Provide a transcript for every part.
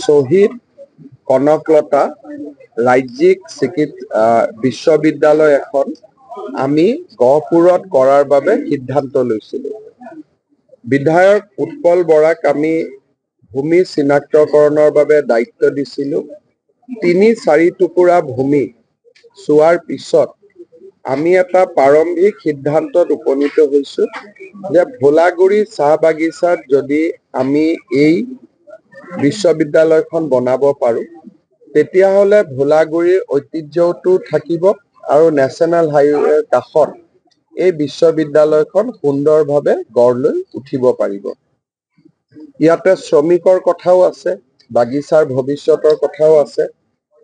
শহীদ কনকলতা ৰাজ্যিক বিশ্ববিদ্যালয় এখন আমি গহপুৰত কৰাৰ বাবে সিদ্ধান্ত লৈছিলো। বিধায়ক উৎপল বৰাক আমি ভূমি চিনাক্তকৰণৰ বাবে দায়িত্ব দিছিলো। ৩-৪ টুকুৰা ভূমি চোৱাৰ পিছত আমি এটা প্ৰাৰম্ভিক সিদ্ধান্তত উপনীত হৈছো যে ভোলাগুৰি চাহ বাগিচাত যদি আমি এই বিশ্ববিদ্যালয়খন বনাব পাৰো তেতিয়াহ'লে ভোলাগুৰিৰ ঐতিহ্যটো থাকিব আৰু নেশ্যনেল হাইৱেৰ কাষত এই বিশ্ববিদ্যালয়খন সুন্দৰভাৱে গঢ় লৈ উঠিব পাৰিব। ইয়াতে শ্ৰমিকৰ কথাও আছে, বাগিচাৰ ভৱিষ্যতৰ কথাও আছে।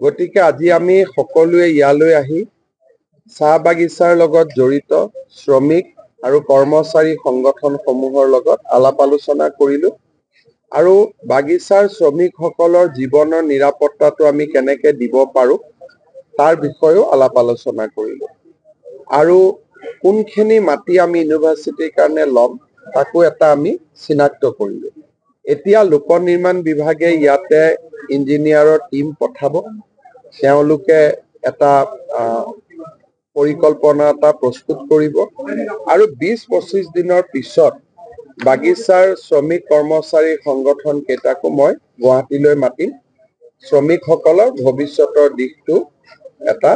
গতিকে আজি আমি সকলোৱে ইয়ালৈ আহি চাহ বাগিচাৰ লগত জড়িত শ্ৰমিক আৰু কৰ্মচাৰী সংগঠনসমূহৰ লগত আলাপ আলোচনা কৰিলো আৰু বাগিচাৰ শ্ৰমিকসকলৰ জীৱনৰ নিৰাপত্তাটো আমি কেনেকৈ দিব পাৰো তাৰ বিষয়েও আলাপ আলোচনা কৰিলো আৰু কোনখিনি মাটি আমি ইউনিভাৰ্চিটিৰ কাৰণে ল'ম তাকো এটা আমি চিনাক্ত কৰিলো। এতিয়া লোক নিৰ্মাণ বিভাগে ইয়াতে ইঞ্জিনিয়াৰৰ টিম পঠাব। তেওঁলোকে এটা পৰিকল্পনা এটা প্ৰস্তুত কৰিব আৰু ২০-২৫ দিনৰ পিছত বাগিচাৰ শ্ৰমিক কৰ্মচাৰী সংগঠন কেইটাকো মই গুৱাহাটীলৈ মাতিম শ্ৰমিকসকলৰ ভৱিষ্যতৰ দিশটো এটা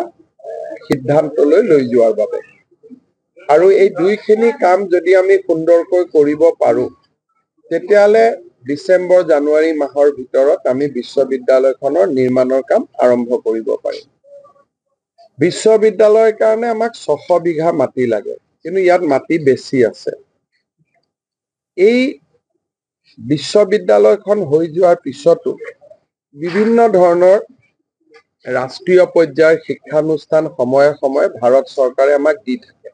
সিদ্ধান্তলৈ লৈ যোৱাৰ বাবে। আৰু এই দুইখিনি কাম যদি আমি সুন্দৰকৈ কৰিব পাৰো তেতিয়াহ'লে ডিচেম্বৰ-জানুৱাৰী মাহৰ ভিতৰত আমি বিশ্ববিদ্যালয়খনৰ নিৰ্মাণৰ কাম আৰম্ভ কৰিব পাৰিম। বিশ্ববিদ্যালয়ৰ কাৰণে আমাক ৬০০ বিঘা মাটি লাগে, কিন্তু ইয়াত মাটি বেছি আছে। এই বিশ্ববিদ্যালয়খন হৈ যোৱাৰ পিছতো বিভিন্ন ধৰণৰ ৰাষ্ট্ৰীয় পৰ্যায়ৰ শিক্ষানুষ্ঠান সময়ে সময়ে ভাৰত চৰকাৰে আমাক দি থাকে।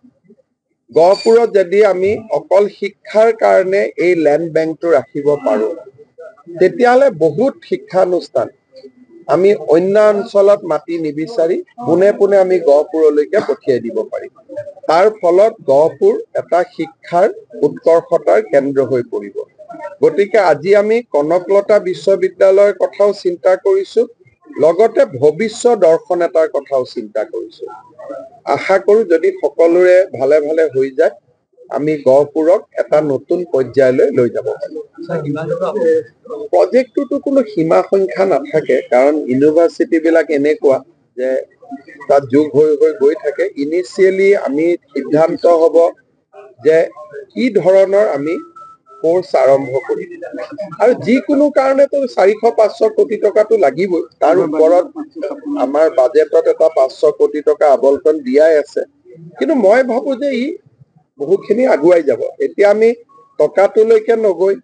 গহপুৰত যদি আমি অকল শিক্ষাৰ কাৰণে এই লেণ্ড বেংকটো ৰাখিব পাৰো তেতিয়াহ'লে বহুত শিক্ষানুষ্ঠান আমি অন্য অঞ্চলত মাটি নিবিচাৰি পোনে পোনে আমি গহপুৰলৈকে পঠিয়াই দিব পাৰিম। তাৰ ফলত গহপুৰ এটা শিক্ষাৰ উৎকৰ্ষতাৰ কেন্দ্ৰ হৈ পৰিব। গতিকে আজি আমি কনকলতা বিশ্ববিদ্যালয়ৰ কথাও চিন্তা কৰিছো, লগতে ভৱিষ্যত দৰ্শন এটাৰ কথাও চিন্তা কৰিছো। আশা কৰো যদি সকলোৰে ভালে ভালে হৈ যায় আমি গহপুৰক এটা নতুন পৰ্যায়লৈ লৈ যাব পাৰিম। প্ৰজেক্টটোতো কোনো সীমা সংখ্যা নাথাকে, কাৰণ ইউনিভাৰ্চিটিবিলাক এনেকুৱা যে তাত যোগ হৈ হৈ গৈ থাকে। ইনিচিয়েলি আমি সিদ্ধান্ত হ'ব যে কি ধৰণৰ আমি কোৰ্চ আৰম্ভ কৰিম আৰু যিকোনো কাৰণেতো ৪০০-৫০০ কোটি টকাটো লাগিবই। তাৰ ওপৰত আমাৰ বাজেটত এটা ৫০০ কোটি টকা আবণ্টন দিয়াই আছে, কিন্তু মই ভাবো যে ই বহুতখিনি আগুৱাই যাব। এতিয়া আমি টকাটোলৈকে নগৈ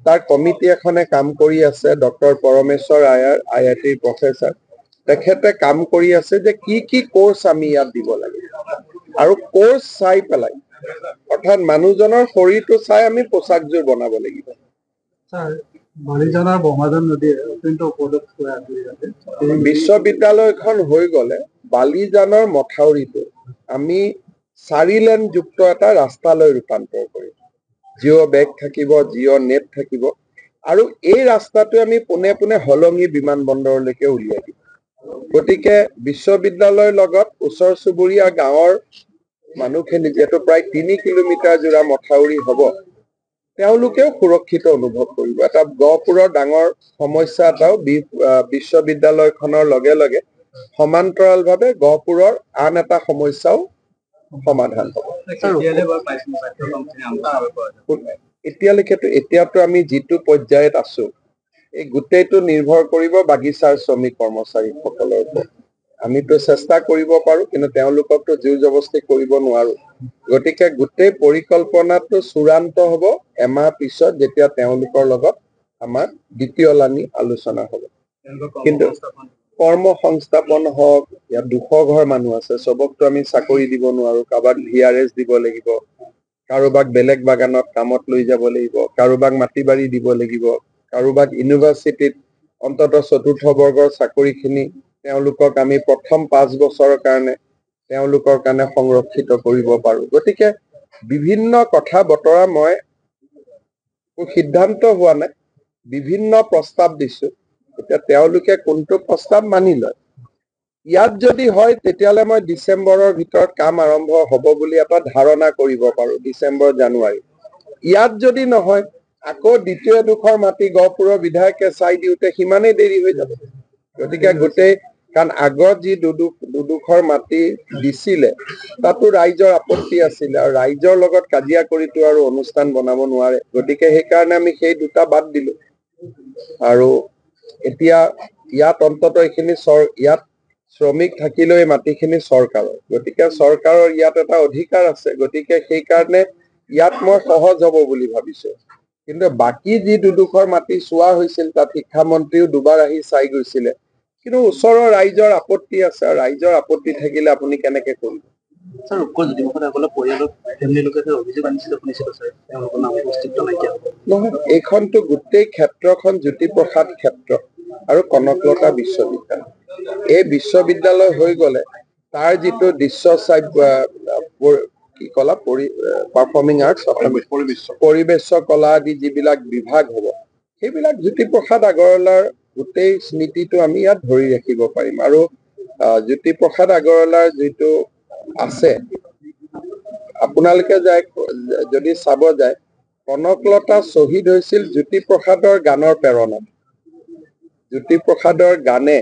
তাৰ কমিটি এখনে কাম কৰি আছে, ডক্টৰ পৰমেশ্বৰ আয়াৰ IITৰ প্ৰফেচাৰ, তেখেতে কাম কৰি আছে যে কি কি কোৰ্চ আমি ইয়াত দিব লাগে আৰু কোৰ্চ চাই পেলাই অৰ্থাৎ মানুহজনৰ শৰীৰটো চাই আমি পোচাকযোৰ বনাব লাগিব। বিশ্ববিদ্যালয়খন হৈ গ'লে বালিজানৰ মথাউৰিটো আমি 4 লেনযুক্ত এটা ৰাস্তালৈ ৰূপান্তৰ কৰিম। জিঅ' বেগ থাকিব, জিঅ' নেট থাকিব আৰু এই ৰাস্তাটো আমি পোনে পোনে হলঙি বিমানবন্দৰলৈকে উলিয়াই দিম। গতিকে বিশ্ববিদ্যালয়ৰ লগত ওচৰ চুবুৰীয়া গাঁৱৰ মানুহখিনি যিহেতু প্ৰায় ৩ কিলোমিটাৰ জোৰা মথাউৰি হ'ব, তেওঁলোকেও সুৰক্ষিত অনুভৱ কৰিব। এটা গহপুৰৰ ডাঙৰ সমস্যা এটাও বিশ্ববিদ্যালয়খনৰ লগে লগে সমান্তৰালভাৱে গহপুৰৰ আন এটা সমস্যাও সমাধান হ'ব। এতিয়াতো আমি যিটো পৰ্যায়ত আছো এই গোটেইটো নিৰ্ভৰ কৰিব বাগিচাৰ শ্ৰমিক কৰ্মচাৰীসকলৰ ওপৰত। আমিতো চেষ্টা কৰিব পাৰো, কিন্তু তেওঁলোককতো জোৰ জবস্তি কৰিব নোৱাৰো। গতিকে গোটেই পৰিকল্পনাটো চূড়ান্ত হ'ব এমাহ পিছত, যেতিয়া তেওঁলোকৰ লগত আমাৰ দ্বিতীয়লানি আলোচনা হ'ব। কিন্তু কৰ্ম সংস্থাপন হওক, ইয়াত ২০০ ঘৰ মানুহ আছে, চবকতো আমি চাকৰি দিব নোৱাৰো। কাৰোবাক VRS দিব লাগিব, কাৰোবাক বেলেগ বাগানত কামত লৈ যাব লাগিব, কাৰোবাক মাটি বাৰী দিব লাগিব, কাৰোবাক ইউনিভাৰ্চিটিত অন্ততঃ ৪ৰ্থ বৰ্গৰ চাকৰিখিনি তেওঁলোকক আমি প্ৰথম ৫ বছৰৰ কাৰণে তেওঁলোকৰ কাৰণে সংৰক্ষিত কৰিব পাৰো। গতিকে বিভিন্ন কথা বতৰা মই সিদ্ধান্ত হোৱা নাই বিভিন্ন প্ৰস্তাৱ দিছো এতিয়া তেওঁলোকে কোনটো প্ৰস্তাৱ মানি লয় ইয়াত যদি হয় তেতিয়ালে মই ডিসেম্বৰৰ ভিতৰত কাম আৰম্ভ হ'ব বুলি এটা ধাৰণা কৰিব পাৰো ডিসেম্বৰ জানুৱাৰী ইয়াত যদি নহয় আকৌ দ্বিতীয় দুখৰ মাটি গহপুৰৰ বিধায়কে চাই দিওঁতে সিমানেই দেৰি হৈ যাব গতিকে গোটেই কাৰণ আগত যি দুডোখৰ মাটি দিছিলে তাতো ৰাইজৰ আপত্তি আছিলে আৰু ৰাইজৰ লগত কাজিয়া কৰিতো আৰু অনুষ্ঠান বনাব নোৱাৰে গতিকে সেইকাৰণে আমি সেই দুটা বাদ দিলো আৰু এতিয়া ইয়াত অন্তত এইখিনি ইয়াত শ্ৰমিক থাকিলেও এই মাটিখিনি চৰকাৰৰ গতিকে চৰকাৰৰ ইয়াত এটা অধিকাৰ আছে গতিকে সেইকাৰণে ইয়াত মই সহজ হ'ব বুলি ভাবিছো কিন্তু বাকি যি দুডোখৰ মাটি চোৱা হৈছিল তাত শিক্ষামন্ত্ৰীও দুবাৰ আহি চাই গৈছিলে কিন্তু ওচৰৰ ৰাইজৰ আপত্তি আছে ৰাইজৰ আপত্তি থাকিলে আপুনি কেনেকে কৰিব স্যাৰ উৎকল জ্যোতিপ্ৰসাদ পৰিয়ালৰ ফেমিলি লোকে অভিযোগ আনিছিল শুনিছিল স্যাৰ তেওঁলোকৰ নাম অস্তিত্ব নাইকিয়া নহয় এইখনতো গোটেই ক্ষেত্ৰখন জ্যোতিপ্ৰসাদ ক্ষেত্ৰ আৰু কনকলতা বিশ্ববিদ্যালয় এই বিশ্ববিদ্যালয় হৈ গলে তাৰ যিটো দৃশ্য কি কলা পাৰফৰ্মিং আৰ্টছ পৰিবেশ কলা আদি যিবিলাক বিভাগ হ'ব সেইবিলাক জ্যোতিপ্ৰসাদ আগৰৱালাৰ গোটেই স্মৃতিটো আমি ইয়াত ধৰি ৰাখিব পাৰিম আৰু জ্যোতিপ্ৰসাদ আগৰৱালাৰ যিটো আছে আপোনালোকে যদি চাব যায় কনকলতা শ্বহীদ হৈছিল জ্যোতিপ্ৰসাদৰ গানৰ প্ৰেৰণাত জ্যোতিপ্ৰসাদৰ গানে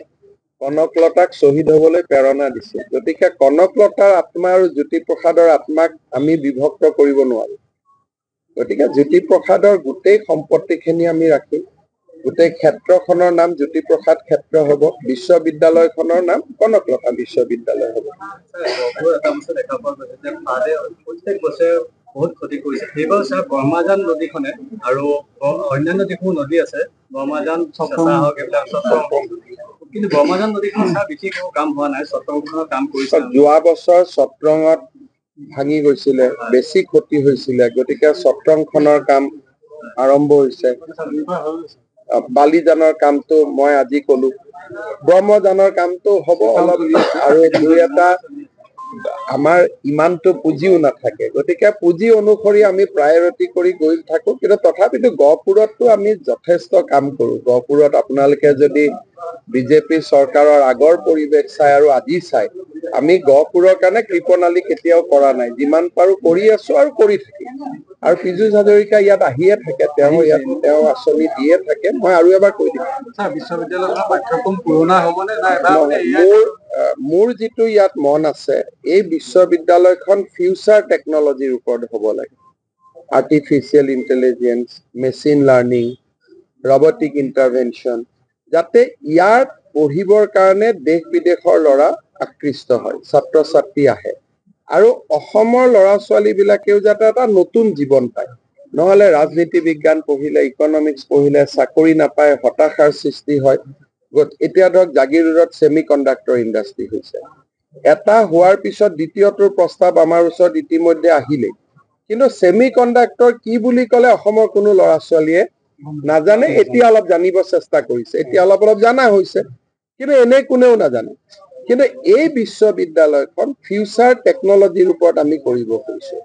কনকলতাক শ্বহীদ হবলৈ প্ৰেৰণা দিছিল গতিকে কনকলতাৰ আত্মা আৰু জ্যোতিপ্ৰসাদৰ আত্মাক আমি বিভক্ত কৰিব নোৱাৰো গতিকে জ্যোতিপ্ৰসাদৰ গোটেই সম্পত্তিখিনি আমি ৰাখিম গোটেই ক্ষেত্ৰখনৰ নাম জ্যোতিপ্ৰসাদ ক্ষেত্ৰ হ'ব বিশ্ববিদ্যালয়খনৰ নাম কনকলতা বিশ্ববিদ্যালয় হ'ব প্ৰত্যেক বছৰে বহুত ক্ষতি কৰিছে সেইবাৰ স্যাৰ ব্ৰহ্মাজান নদীখনে আৰু অন্যান্য যিসমূহ নদী আছে ব্ৰহ্মাজান চেঁচা হওক এইবিলাক কিন্তু ব্ৰহ্মাজান নদীখন স্যাৰ বিশেষ কাম হোৱা নাই চত্ৰখনৰ কাম কৰিছে যোৱা বছৰ চত্ৰঙত ভাঙি গৈছিলে বেছি ক্ষতি হৈছিলে গতিকে চত্ৰংখনৰ কাম আৰম্ভ হৈছে বালিজানৰ কামটো মই আজি কলো ব্ৰহ্মজানৰ কামটো হ'ব অলপ আৰু দুই এটা আমাৰ ইমানটো পুঁজিও নাথাকে গতিকে পুঁজি অনুসৰি আমি প্ৰায়ৰিটি কৰি গৈ থাকো কিন্তু তথাপিতো গহপুৰতটো আমি যথেষ্ট কাম কৰো গহপুৰত আপোনালোকে যদি বিজেপি চৰকাৰৰ আগৰ পৰিৱেশ চাই আৰু আজি চাই আমি গহপুৰৰ কাৰণে কৃপনালী কেতিয়াও কৰা নাই যিমান পাৰো কৰি আছো আৰু কৰি থাকিম আৰু পীযুষ হাজৰিকা ইয়াত আহিয়ে থাকে তেওঁ আঁচনি দিয়ে থাকে মই আৰু এবাৰ কৈ দিম বিশ্ববিদ্যালয়ৰ পাঠ্যক্ৰম পুৰণা হ'বনে মোৰ যিটো ইয়াত মন আছে এই বিশ্ববিদ্যালয়খন ফিউচাৰ টেকনলজিৰ ওপৰত হ'ব লাগে artificial intelligence machine learning robotic intervention যাতে ইয়াত পঢ়িবৰ কাৰণে দেশ বিদেশৰ ল'ৰা আকৃষ্ট হয় ছাত্ৰ ছাত্ৰী আহে আৰু অসমৰ ল'ৰা ছোৱালী বিলাকেও যাতে এটা নতুন জীৱন পায় নহলে ৰাজনীতি বিজ্ঞান পঢ়িলে ইকনমিক্স পঢ়িলে চাকৰি নাপায় হতাশাৰ সৃষ্টি হয় এতিয়া ধৰক জাগিৰোডত ছেমি কণ্ডাক্টৰ ইণ্ডাষ্ট্ৰি হৈছে এটা হোৱাৰ পিছত দ্বিতীয়টোৰ প্ৰস্তাৱ আমাৰ ওচৰত ইতিমধ্যে আহিলেই কিন্তু ছেমি কণ্ডাক্টৰ কি বুলি ক'লে অসমৰ কোনো ল'ৰা ছোৱালীয়ে নাজানে এতিয়া অলপ জানিব চেষ্টা কৰিছে এতিয়া অলপ জানা হৈছে কিন্তু এনে কোনেও নাজানে কিন্তু এই বিশ্ববিদ্যালয়খন ফিউচাৰ টেকনলজিৰ ওপৰত আমি কৰিব খুজিছো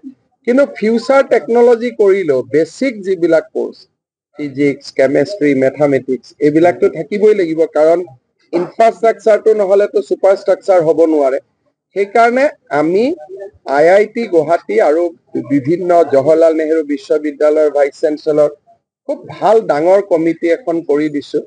কিন্তু ফিউচাৰ টেকনলজি কৰিলেও বেছিক যিবিলাক কোৰ্চ ফিজিক্স কেমেষ্ট্ৰি মেথামেটিক্স এইবিলাকতো থাকিবই লাগিব কাৰণ ইনফ্ৰাষ্ট্ৰাকচাৰটো নহলেতো ছুপাৰষ্ট্ৰাকচাৰ হ'ব নোৱাৰে সেইকাৰণে আমি IIT গুৱাহাটী আৰু বিভিন্ন জৱাহৰলাল নেহৰু বিশ্ববিদ্যালয়ৰ ভাইচ চেঞ্চেলৰ খুব ভাল ডাঙৰ কমিটি এখন কৰি দিছো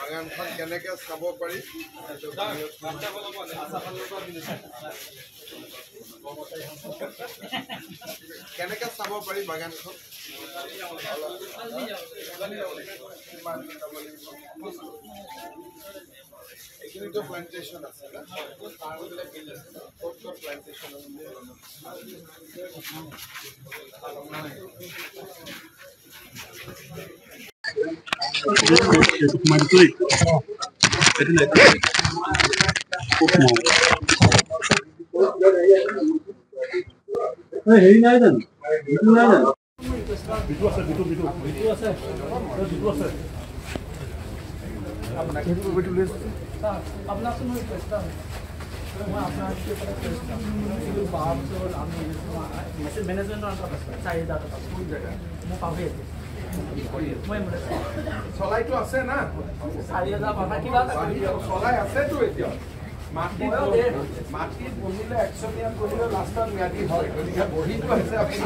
বাগানখন কেনেকে চাব পাৰি কেনেকে চাব পাৰি বাগানখন এইখিনিতো প্লান্টেশন আছে না প্লান্টেশন হেৰি নাই জানো বিটু নাই জানো চলাইটো আছে না 4,000 চলাই আছেতো এতিয়া মাটিত বহিলে একচনীয়া কৰিলে লাষ্টত ম্যাদি হয় গতিকে বহিটো আছে আপুনি